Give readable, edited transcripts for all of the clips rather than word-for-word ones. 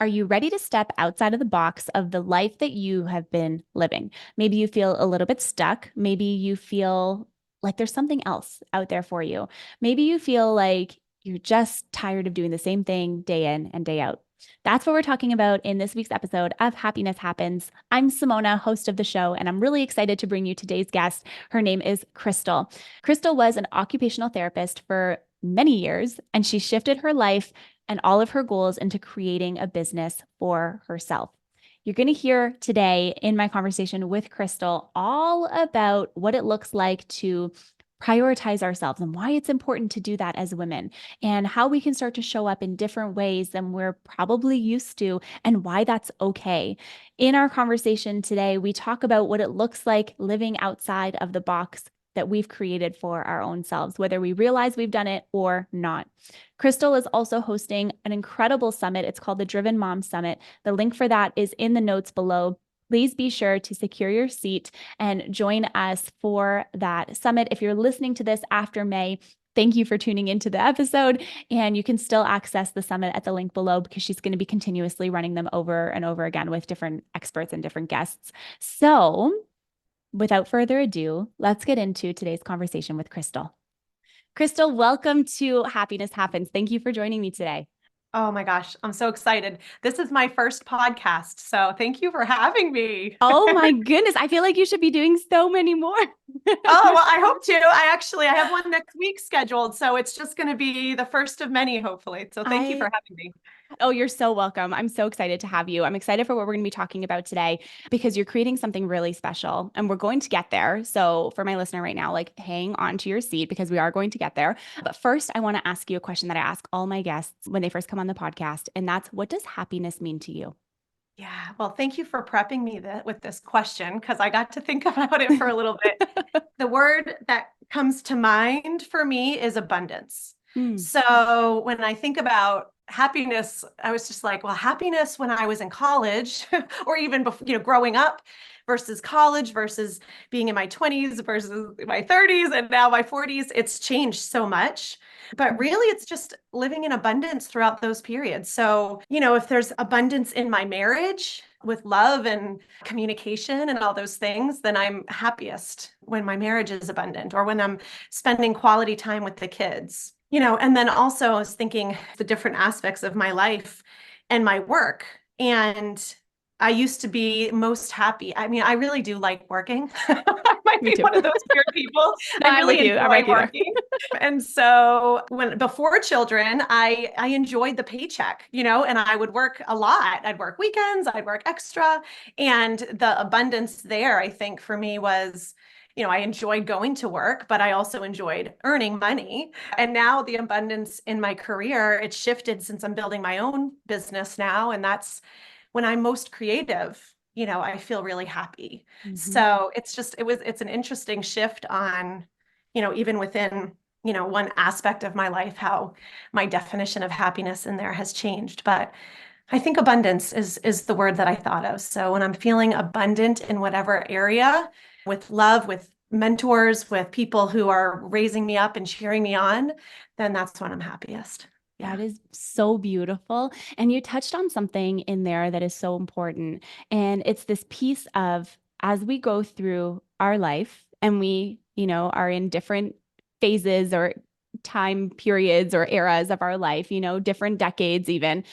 Are you ready to step outside of the box of the life that you have been living? Maybe you feel a little bit stuck. Maybe you feel like there's something else out there for you. Maybe you feel like you're just tired of doing the same thing day in and day out. That's what we're talking about in this week's episode of Happiness Happens. I'm Simona, host of the show, and I'm really excited to bring you today's guest. Her name is Krystal. Krystal was an occupational therapist for many years, and she shifted her life and all of her goals into creating a business for herself. You're going to hear today in my conversation with Krystal all about what it looks like to prioritize ourselves and why it's important to do that as women, and how we can start to show up in different ways than we're probably used to, and why that's okay. In our conversation today, we talk about what it looks like living outside of the box that we've created for our own selves, whether we realize we've done it or not. Krystal is also hosting an incredible summit. It's called the Driven Mom Summit. The link for that is in the notes below. Please be sure to secure your seat and join us for that summit. If you're listening to this after May, thank you for tuning into the episode. And you can still access the summit at the link below, because she's going to be continuously running them over and over again with different experts and different guests. So without further ado, let's get into today's conversation with Krystal. Krystal, welcome to Happiness Happens. Thank you for joining me today. Oh my gosh, I'm so excited. This is my first podcast, so thank you for having me. Oh my goodness. I feel like you should be doing so many more. Oh, well, I hope to. I have one next week scheduled, so it's just going to be the first of many, hopefully. So thank you for I having me. Oh, you're so welcome. I'm so excited to have you. I'm excited for what we're going to be talking about today, because you're creating something really special and we're going to get there. So, for my listener right now, like, hang on to your seat, because we are going to get there. But first, I want to ask you a question that I ask all my guests when they first come on the podcast. And that's, what does happiness mean to you? Yeah, well, thank you for prepping me with this question, because I got to think about it for a little bit. The word that comes to mind for me is abundance. Hmm. So when I think about happiness, I was just like, well, happiness when I was in college or even before, growing up versus college versus being in my 20s versus my 30s and now my 40s, it's changed so much. But really, it's just living in abundance throughout those periods. So, if there's abundance in my marriage with love and communication and all those things, then I'm happiest when my marriage is abundant, or when I'm spending quality time with the kids. And then also I was thinking the different aspects of my life and my work. And I used to be most happy. I mean, I really do like working. I might Me be too. one of those weird people. No, I I'm with really you. I'm enjoy with you there. working. And so before children, I enjoyed the paycheck, and I would work a lot. I'd work weekends, I'd work extra. And the abundance there, I think, for me was, I enjoyed going to work, but I also enjoyed earning money. And now the abundance in my career, it's shifted since I'm building my own business now. And that's when I'm most creative. I feel really happy. Mhm. So it's an interesting shift on, even within, one aspect of my life, how my definition of happiness in there has changed. But I think abundance is the word that I thought of. So when I'm feeling abundant in whatever area, with love, with mentors, with people who are raising me up and cheering me on, then that's when I'm happiest. Yeah. That is so beautiful. And you touched on something in there that is so important. And it's this piece of, as we go through our life and we, are in different phases or time periods or eras of our life, different decades even,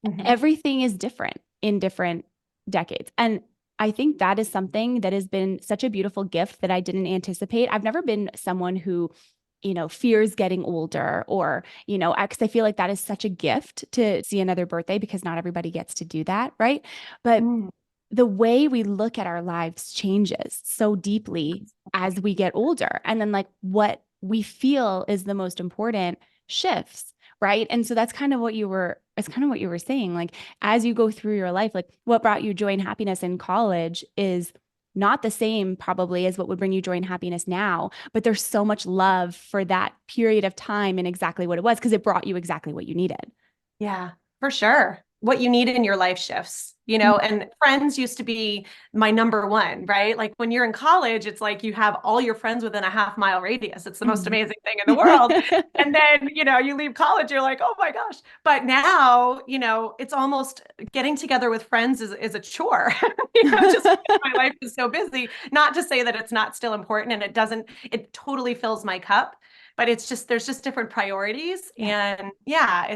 Mhm. everything is different in different decades. And I think that is something that has been such a beautiful gift that I didn't anticipate. I've never been someone who, fears getting older, or, because I feel like that is such a gift to see another birthday, because not everybody gets to do that. Right. But Mm. the way we look at our lives changes so deeply as we get older. And then, like, what we feel is the most important shifts. Right. And so that's kind of what you were, it's kind of what you were saying. Like, as you go through your life, like, what brought you joy and happiness in college is not the same probably as what would bring you joy and happiness now, but there's so much love for that period of time and exactly what it was, because it brought you exactly what you needed. Yeah, for sure. what you need in your life shifts, and friends used to be my number one, right? Like when you're in college, it's like you have all your friends within a half-mile radius. It's the most Mhm. amazing thing in the world. And then, you leave college, you're like, oh my gosh. But now, it's almost getting together with friends is a chore, just because my life is so busy. Not to say that it's not still important and it totally fills my cup, but there's just different priorities. Yeah. And yeah,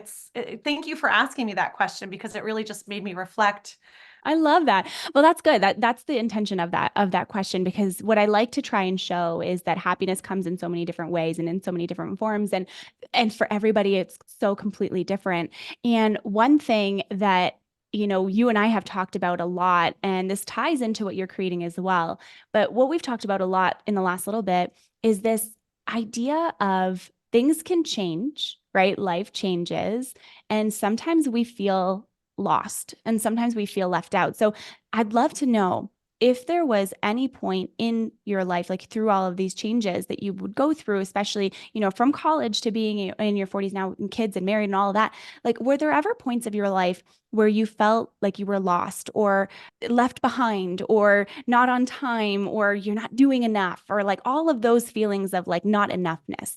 thank you for asking me that question because it really just made me reflect. I love that. Well, that's good. That's the intention of that question, because what I like to try and show is that happiness comes in so many different ways and in so many different forms, and for everybody it's so completely different. And one thing that you and I have talked about a lot, and this ties into what you're creating as well, but what we've talked about a lot in the last little bit is this idea of things can change, right? Life changes, and sometimes we feel lost and sometimes we feel left out. So I'd love to know if there was any point in your life, like through all of these changes that you would go through, especially, from college to being in your 40s now and kids and married and all of that, like, were there ever points of your life where you felt like you were lost or left behind or not on time or you're not doing enough, or like all of those feelings of like not enoughness?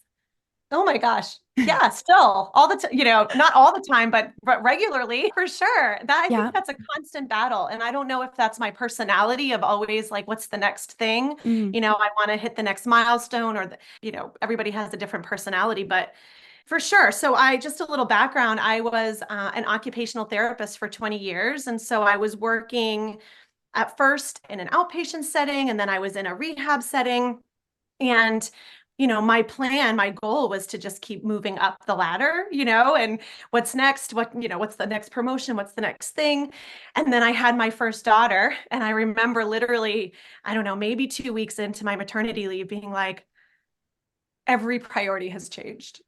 Oh my gosh. Yeah, still all the time, not all the time, but regularly for sure. That I think Yeah. that's a constant battle. And I don't know if that's my personality of always like, what's the next thing? Mm. I want to hit the next milestone everybody has a different personality, but for sure. So just a little background, I was an occupational therapist for 20 years. And so I was working at first in an outpatient setting, and then I was in a rehab setting. And, my goal was to just keep moving up the ladder, and what's next? What's the next promotion? What's the next thing? And then I had my first daughter. And I remember literally, I don't know, maybe 2 weeks into my maternity leave being like, every priority has changed.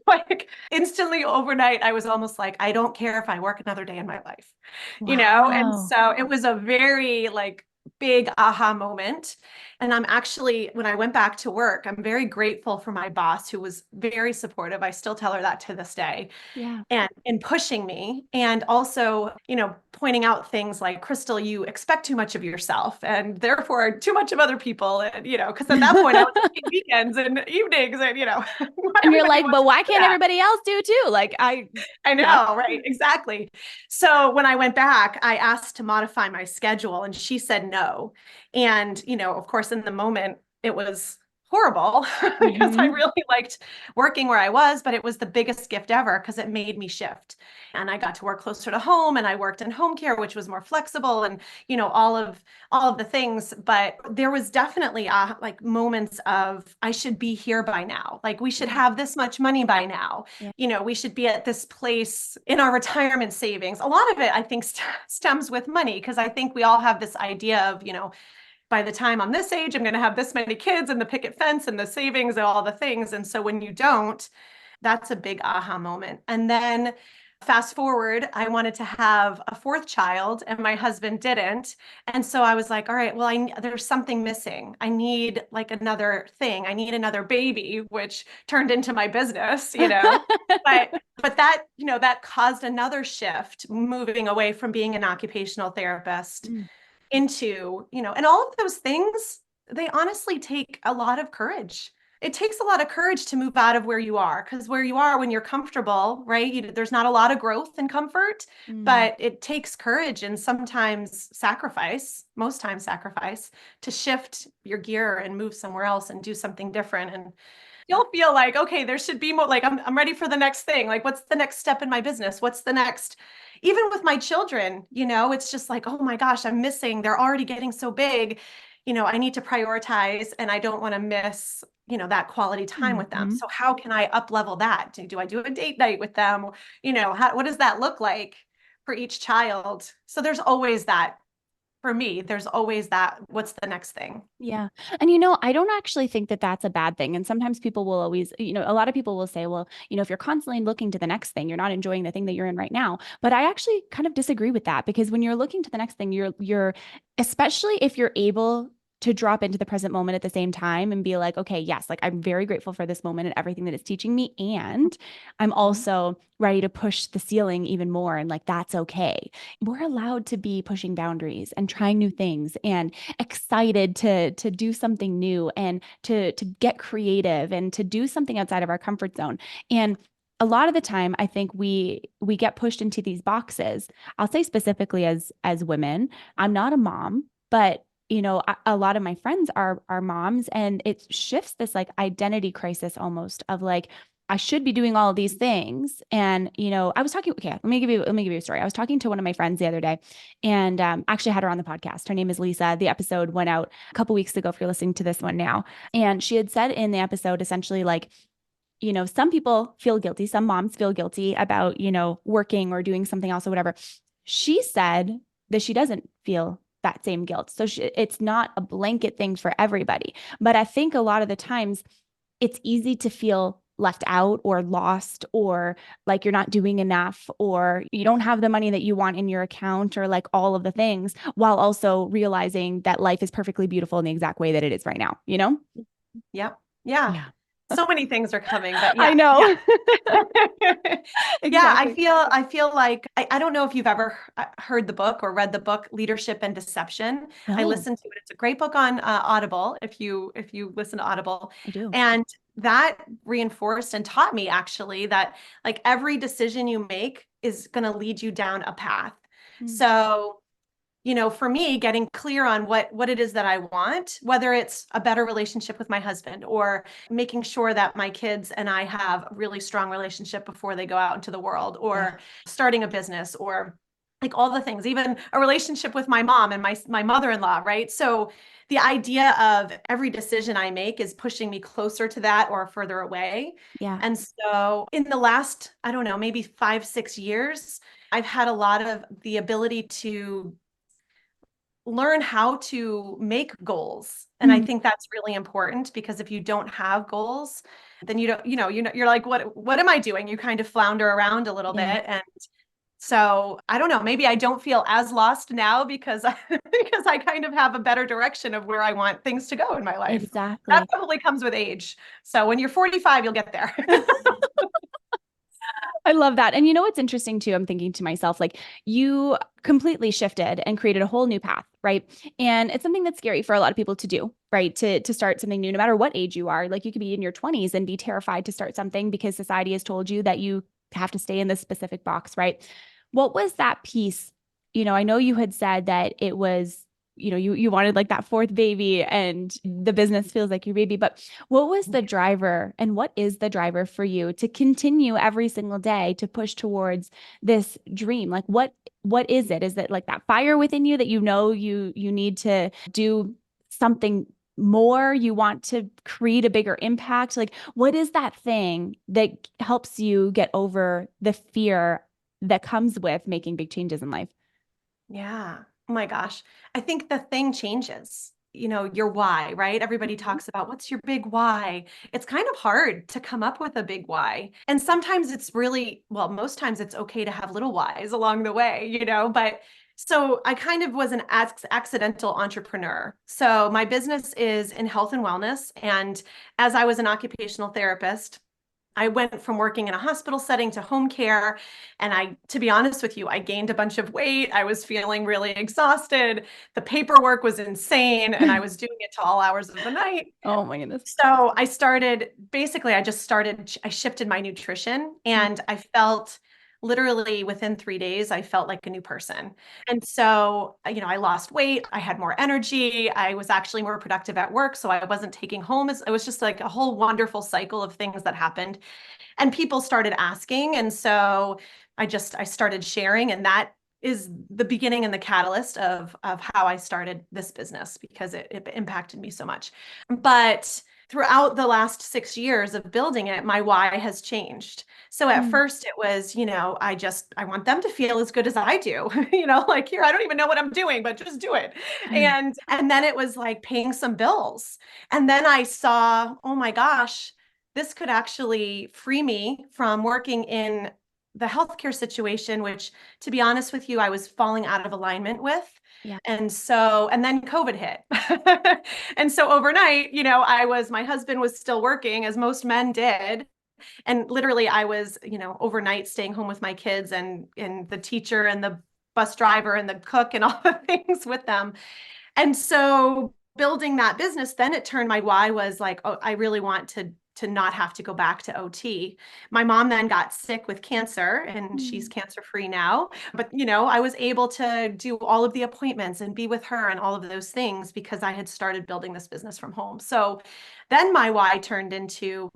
Like instantly overnight, I was almost like, I don't care if I work another day in my life, And Wow. so it was a very like big aha moment. And when I went back to work, I'm very grateful for my boss who was very supportive. I still tell her that to this day Yeah. and pushing me, and also pointing out things like, Krystal, you expect too much of yourself and therefore too much of other people, and because at that point I was working weekends and evenings, and And you're everybody like, wants but to why do can't that. everybody else do too? I Yeah. know, right? Exactly. So when I went back, I asked to modify my schedule and she said no. And, of course, in the moment, it was horrible because I Hmm. really liked working where I was, but it was the biggest gift ever because it made me shift. And I got to work closer to home, and I worked in home care, which was more flexible, and, all of the things. But there was definitely like moments of, I should be here by now. Like we should Yeah. have this much money by now. Yeah. We should be at this place in our retirement savings. A lot of it, I think, stems with money, because I think we all have this idea of, by the time I'm this age, I'm going to have this many kids and the picket fence and the savings and all the things. And so when you don't, that's a big aha moment. And then fast forward, I wanted to have a fourth child and my husband didn't. And so I was like, all right, well, there's something missing. I need like another thing. I need another baby, which turned into my business, But that caused another shift, moving away from being an occupational therapist Mm. into, and all of those things, they honestly take a lot of courage. It takes a lot of courage to move out of where you are, because where you are, when you're comfortable, right? There's not a lot of growth and comfort, Mm. but it takes courage and sometimes sacrifice, most times sacrifice, to shift your gear and move somewhere else and do something different. And you'll feel like, okay, there should be more, like, I'm ready for the next thing. Like, what's the next step in my business? What's the next, even with my children, it's just like, oh my gosh, I'm missing, they're already getting so big. I need to prioritize, and I don't want to miss, that quality time with them. Hmm. So how can I up level that? Do I do a date night with them? What does that look like for each child? So there's always that, for me, there's always that, what's the next thing? Yeah. And I don't actually think that that's a bad thing. And sometimes people will always, a lot of people will say, well, if you're constantly looking to the next thing, you're not enjoying the thing that you're in right now. But I actually kind of disagree with that, because when you're looking to the next thing, you're especially if you're able to drop into the present moment at the same time and be like, okay, yes, like I'm very grateful for this moment and everything that it's teaching me. And I'm Mhm. also ready to push the ceiling even more. And like, that's okay. We're allowed to be pushing boundaries and trying new things and excited to do something new and to get creative and to do something outside of our comfort zone. And a lot of the time, I think we get pushed into these boxes. I'll say specifically as women, I'm not a mom, but a lot of my friends are moms, and it shifts this like identity crisis almost of like, I should be doing all of these things. And, I was talking, okay, let me give you a story. I was talking to one of my friends the other day and actually had her on the podcast. Her name is Lisa. The episode went out a couple weeks ago if you're listening to this one now. And she had said in the episode essentially like, some people feel guilty, some moms feel guilty about, working or doing something else or whatever. She said that she doesn't feel that same guilt. So it's not a blanket thing for everybody. But I think a lot of the times it's easy to feel left out or lost or like you're not doing enough or you don't have the money that you want in your account or like all of the things while also realizing that life is perfectly beautiful in the exact way that it is right now, you know? Yep. Yeah. Yeah. So many things are coming, but I yeah, yeah. know. Yeah, I Exactly. feel I feel like I don't know if you've ever heard the book or read the book Leadership and Deception. I No, listened to it. It's a great book on Audible if you listen to Audible. I do. And that reinforced and taught me actually that like every decision you make is going to lead you down a path. Mm. So for me, getting clear on what it is that I want, whether it's a better relationship with my husband or making sure that my kids and I have a really strong relationship before they go out into the world, Yeah. or starting a business, or like all the things, even a relationship with my mom and my mother-in-law, right? So the idea of every decision I make is pushing me closer to that or further away. Yeah. And so in the last, I don't know, maybe 5, 6 years, I've had a lot of the ability to learn how to make goals. And I Mm. think that's really important because if you don't have goals, then you don't, you're like, what am I doing? You kind of flounder around a little Yeah. bit. And so I don't know, maybe I don't feel as lost now because because I kind of have a better direction of where I want things to go in my life. That Exactly. probably comes with age. So when you're 45, you'll get there. I love that. And you know what's interesting too? I'm thinking to myself, like you completely shifted and created a whole new path, right? And it's something that's scary for a lot of people to do, right? To start something new, no matter what age you are. Like you could be in your 20s and be terrified to start something because society has told you that you have to stay in this specific box, right? What was that piece? I know you had said that it was, you wanted like that fourth baby and the business feels like your baby, but what was the driver and what is the driver for you to continue every single day to push towards this dream? Like what is it? Is it like that fire within you that you need to do something more? You want to create a bigger impact? Like what is that thing that helps you get over the fear that comes with making big changes in life? Yeah. Oh my gosh. I think the thing changes, your why, right? Everybody Mhm. talks about what's your big why. It's kind of hard to come up with a big why. And sometimes it's really, well, most times it's okay to have little whys along the way, but so I kind of was an accidental entrepreneur. So my business is in health and wellness. And as I was an occupational therapist, I went from working in a hospital setting to home care. And to be honest with you, I gained a bunch of weight. I was feeling really exhausted. The paperwork was insane, and I was doing it to all hours of the night. Oh my goodness. So I shifted my nutrition Mm. and I felt literally within 3 days, I felt like a new person. And so, I lost weight. I had more energy. I was actually more productive at work. So I wasn't taking home as it was just like a whole wonderful cycle of things that happened and people started asking. And so I started sharing, and that is the beginning and the catalyst of how I started this business because it impacted me so much. But throughout the last 6 years of building it, my why has changed. So at Mm. first it was, I want them to feel as good as I do, like here, I don't even know what I'm doing, but just do it. And then it was like paying some bills. And then I saw, oh my gosh, this could actually free me from working in the healthcare situation, which to be honest with you, I was falling out of alignment with. Yeah. And then COVID hit. And so overnight, my husband was still working as most men did. And literally I was, overnight staying home with my kids and the teacher and the bus driver and the cook and all the things with them. And so building that business, then it turned my why was like, oh, I really want to not have to go back to OT. My mom then got sick with cancer and she's Mm. cancer free now. But, I was able to do all of the appointments and be with her and all of those things because I had started building this business from home. So then my why turned into,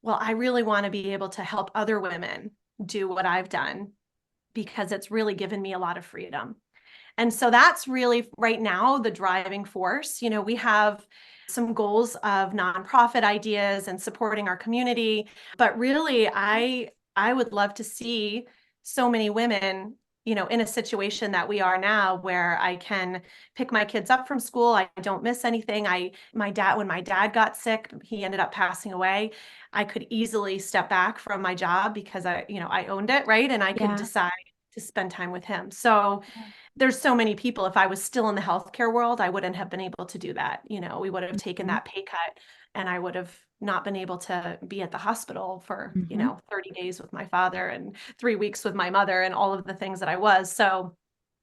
well, I really want to be able to help other women do what I've done because it's really given me a lot of freedom. And so that's really right now the driving force. We have some goals of nonprofit ideas and supporting our community, but really I would love to see so many women, in a situation that we are now where I can pick my kids up from school. I don't miss anything. When my dad got sick, he ended up passing away. I could easily step back from my job because I owned it, right? And I could Yeah. decide to spend time with him. So there's so many people. If I was still in the healthcare world, I wouldn't have been able to do that. We would have taken Mhm. that pay cut and I would have not been able to be at the hospital for, Mhm. 30 days with my father and 3 weeks with my mother and all of the things that I was. So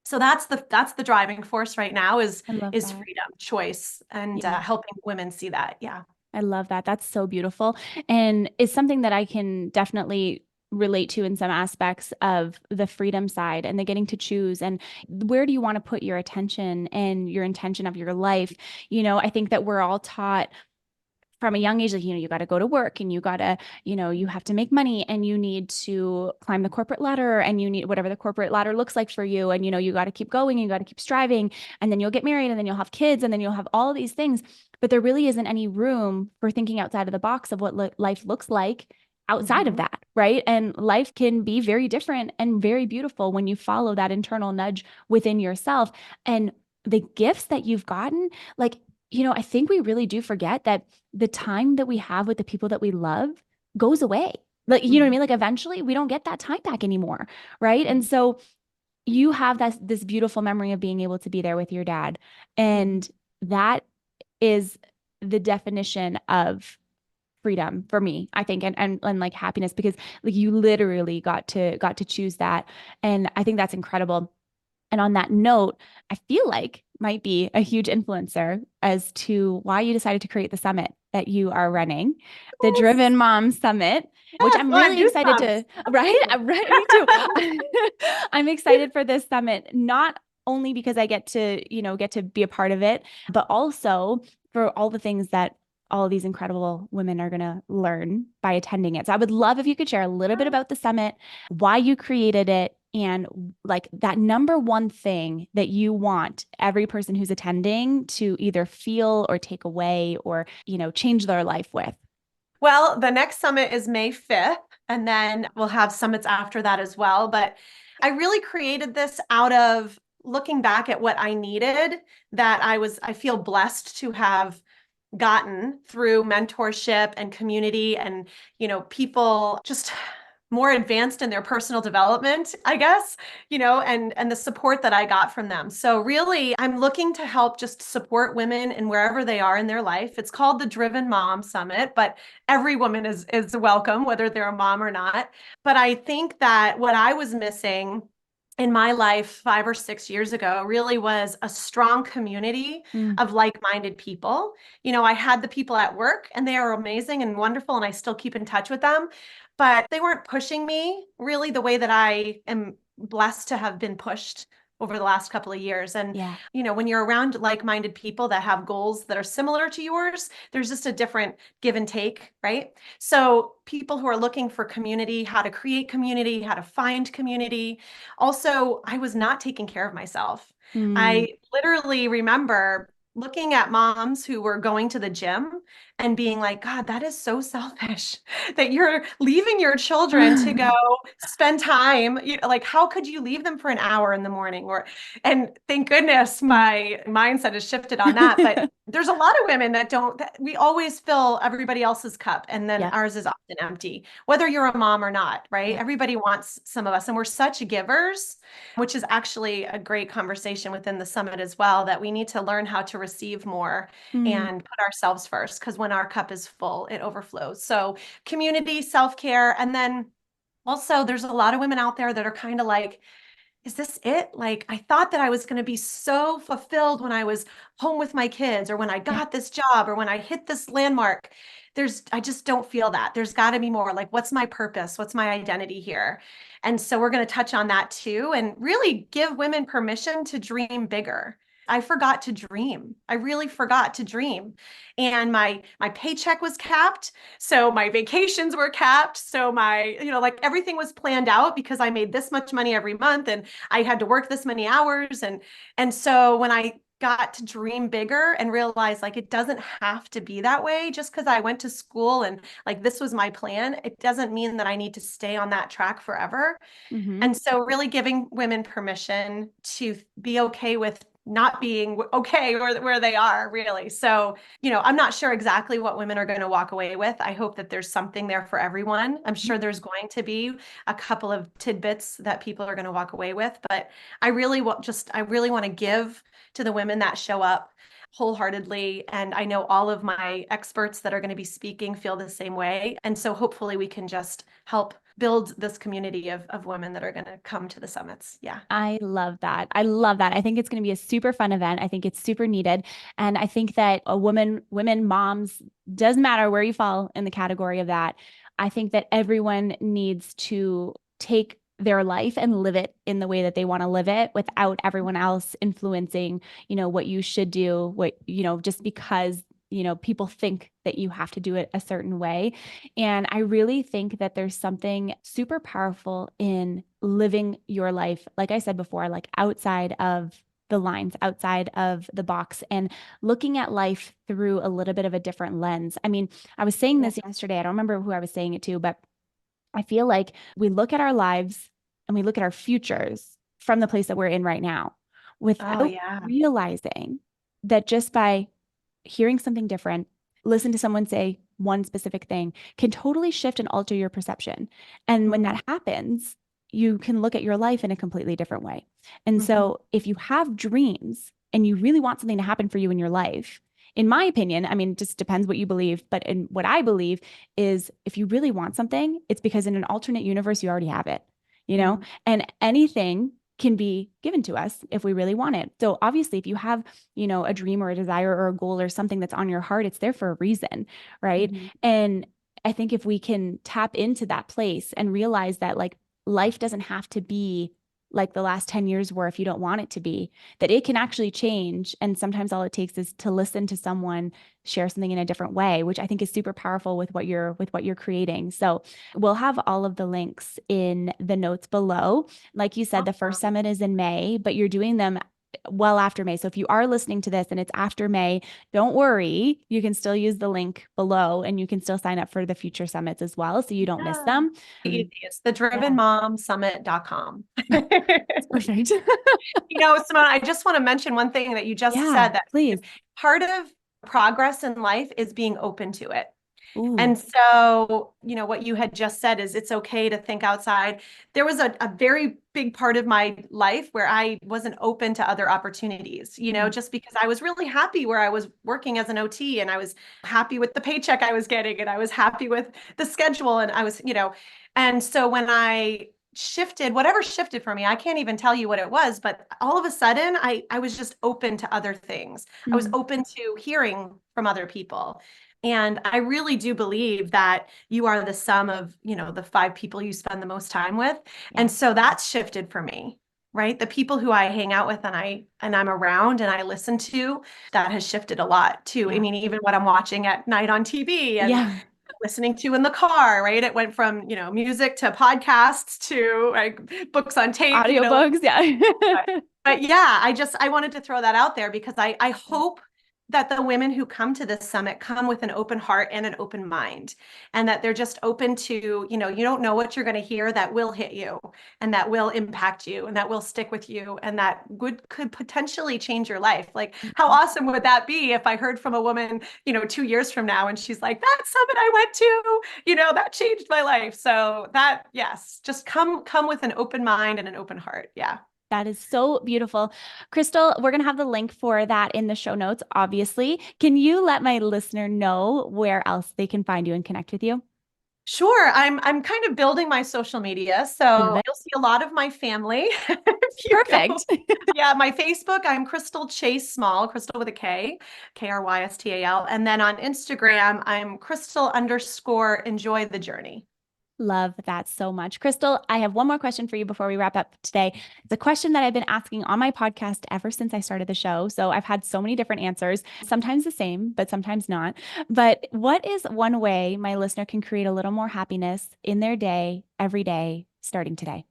that's the driving force right now I love is that. freedom, choice, and Yeah. helping women see that. Yeah. I love that. That's so beautiful. And it's something that I can definitely relate to in some aspects of the freedom side and the getting to choose and where do you want to put your attention and your intention of your life. I think that we're all taught from a young age, like, you got to go to work and you got to, you have to make money and you need to climb the corporate ladder and you need whatever the corporate ladder looks like for you. And, you got to keep going, you got to keep striving, and then you'll get married and then you'll have kids and then you'll have all of these things. But there really isn't any room for thinking outside of the box of what life looks like outside of Mhm. that, right? And life can be very different and very beautiful when you follow that internal nudge within yourself. And the gifts that you've gotten, like, I think we really do forget that the time that we have with the people that we love goes away. Like, you know what I Mhm. mean? Like, eventually we don't get that time back anymore. Right. And so you have this beautiful memory of being able to be there with your dad. Mhm. And that is the definition of freedom for me, I think, and like happiness, because like you literally got to choose that. And I think that's incredible. And on that note, I feel like might be a huge influencer as to why you decided to create the summit that you are running, the Yes. Driven Mom Summit, which Yes. I'm Oh, I have really excited goosebumps. to, right? Absolutely. Right, me too. I'm excited for this summit, not only because I get to be a part of it, but also for all the things that all of these incredible women are going to learn by attending it. So I would love if you could share a little bit about the summit, why you created it, and like that number one thing that you want every person who's attending to either feel or take away or, change their life with. Well, the next summit is May 5th, and then we'll have summits after that as well. But I really created this out of looking back at what I needed that I feel blessed to have gotten through mentorship and community and, people just more advanced in their personal development, I guess, and the support that I got from them. So really, I'm looking to help just support women in wherever they are in their life. It's called the Driven Mom Summit, but every woman is welcome, whether they're a mom or not. But I think that what I was missing in my life 5 or 6 years ago really was a strong community Mm, of like-minded people. I had the people at work and they are amazing and wonderful, and I still keep in touch with them, but they weren't pushing me really the way that I am blessed to have been pushed over the last couple of years. And, yeah. when you're around like-minded people that have goals that are similar to yours, there's just a different give and take, right? So people who are looking for community, how to create community, how to find community. Also, I was not taking care of myself. Mm, I literally remember looking at moms who were going to the gym and being like, God, that is so selfish that you're leaving your children to go spend time. Like, how could you leave them for an hour in the morning? And thank goodness my mindset has shifted on that. But there's a lot of women that don't, that we always fill everybody else's cup and then Yep. ours is often empty, whether you're a mom or not, right? Yep. Everybody wants some of us, and we're such givers, which is actually a great conversation within the summit as well, that we need to learn how to receive more Mm, and put ourselves first, because when our cup is full, it overflows. So community, self-care, and then also there's a lot of women out there that are kind of like, is this it? Like, I thought that I was going to be so fulfilled when I was home with my kids, or when I yeah. got this job, or when I hit this landmark. I just don't feel that. There's got to be more. Like, what's my purpose? What's my identity here? And so we're going to touch on that too, and really give women permission to dream bigger. I forgot to dream. I really forgot to dream. And my paycheck was capped. So my vacations were capped. So like everything was planned out because I made this much money every month and I had to work this many hours. And so when I got to dream bigger and realize like it doesn't have to be that way, just because I went to school and like this was my plan, it doesn't mean that I need to stay on that track forever. Hmm. And so really giving women permission to be okay with not being okay where they are, really. So, I'm not sure exactly what women are going to walk away with. I hope that there's something there for everyone. I'm sure there's going to be a couple of tidbits that people are going to walk away with, but I really want to give to the women that show up wholeheartedly. And I know all of my experts that are going to be speaking feel the same way. And so hopefully we can just help build this community of women that are going to come to the summits. Yeah. I love that. I love that. I think it's going to be a super fun event. I think it's super needed. And I think that women, moms, doesn't matter where you fall in the category of that. I think that everyone needs to take their life and live it in the way that they want to live it without everyone else influencing, what you should do, just because, people think that you have to do it a certain way. And I really think that there's something super powerful in living your life, like I said before, like outside of the lines, outside of the box, and looking at life through a little bit of a different lens. I mean, I was saying Yeah. this yesterday. I don't remember who I was saying it to, but I feel like we look at our lives and we look at our futures from the place that we're in right now Oh, without yeah. realizing that just by hearing something different, listen to someone say one specific thing can totally shift and alter your perception. And when Mhm. that happens, you can look at your life in a completely different way. And Mhm. so if you have dreams and you really want something to happen for you in your life, in my opinion, I mean, it just depends what you believe, but in what I believe is if you really want something, it's because in an alternate universe, you already have it, you know, Mhm. and anything can be given to us if we really want it. So obviously, if you have, a dream or a desire or a goal or something that's on your heart, it's there for a reason, right? Mhm. And I think if we can tap into that place and realize that like life doesn't have to be like the last 10 years were if you don't want it to be, that it can actually change. And sometimes all it takes is to listen to someone share something in a different way, which I think is super powerful with what you're creating. So we'll have all of the links in the notes below. Like you said, the first Awesome. summit is in May, but you're doing them well after May. So if you are listening to this and it's after May, don't worry. You can still use the link below and you can still sign up for the future summits as well so you don't miss Yeah. them. Easy. It's the Yeah, drivenmomsummit.com. perfect. Simona, I just want to mention one thing that you just Yeah, said, that please. part of progress in life is being open to it. Ooh. And so, what you had just said is it's okay to think outside. There was a very big part of my life where I wasn't open to other opportunities, Mm, just because I was really happy where I was working as an OT, and I was happy with the paycheck I was getting, and I was happy with the schedule. And and so when I shifted, whatever shifted for me, I can't even tell you what it was, but all of a sudden I was just open to other things. I was mm, open to hearing from other people. And I really do believe that you are the sum of, the 5 people you spend the most time with. yeah. And so that's shifted for me, right? The people who I hang out with and I'm around and I listen to, that has shifted a lot too. I Yeah. mean, even what I'm watching at night on TV and Yeah. listening to in the car, right? It went from, music to podcasts to like books on tape, Audiobooks. Yeah. but, but yeah, I wanted to throw that out there because I Yeah. hope that the women who come to this summit come with an open heart and an open mind, and that they're just open to, you don't know what you're going to hear that will hit you and that will impact you and that will stick with you and that could potentially change your life. Like, how awesome would that be if I heard from a woman, 2 years from now and she's like, that summit I went to, that changed my life. So that, yes, just come with an open mind and an open heart. Yeah. That is so beautiful. Krystal, we're going to have the link for that in the show notes, obviously. Can you let my listener know where else they can find you and connect with you? Sure. I'm kind of building my social media. Love So it. you'll see a lot of my family if you go. Perfect. Yeah, my Facebook, I'm Krystal Chase Small, Krystal with a K, Krystal. And then on Instagram, I'm Krystal_enjoy the journey. Love that so much. Krystal, I have one more question for you before we wrap up today. It's a question that I've been asking on my podcast ever since I started the show. So I've had so many different answers, sometimes the same, but sometimes not. But what is one way my listener can create a little more happiness in their day, every day, starting today?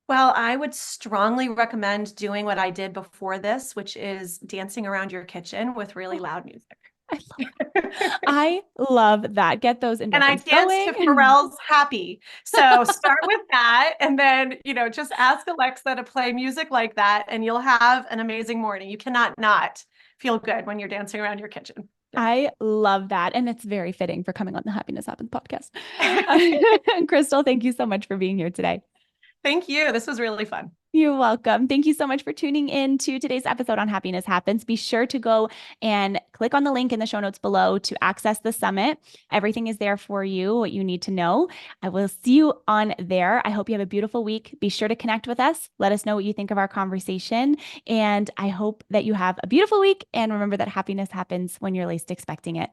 Well, I would strongly recommend doing what I did before this, which is dancing around your kitchen with really Oh, loud music. I love I love that. Get those And I endorphins danced to going. Pharrell's Happy. So start with that. And then, just ask Alexa to play music like that, and you'll have an amazing morning. You cannot not feel good when you're dancing around your kitchen. Yeah. I love that. And it's very fitting for coming on the Happiness Happens podcast. Krystal, thank you so much for being here today. Thank you. This was really fun. You're welcome. Thank you so much for tuning in to today's episode on Happiness Happens. Be sure to go and click on the link in the show notes below to access the summit. Everything is there for you, what you need to know. I will see you on there. I hope you have a beautiful week. Be sure to connect with us. Let us know what you think of our conversation. And I hope that you have a beautiful week. And remember that happiness happens when you're least expecting it.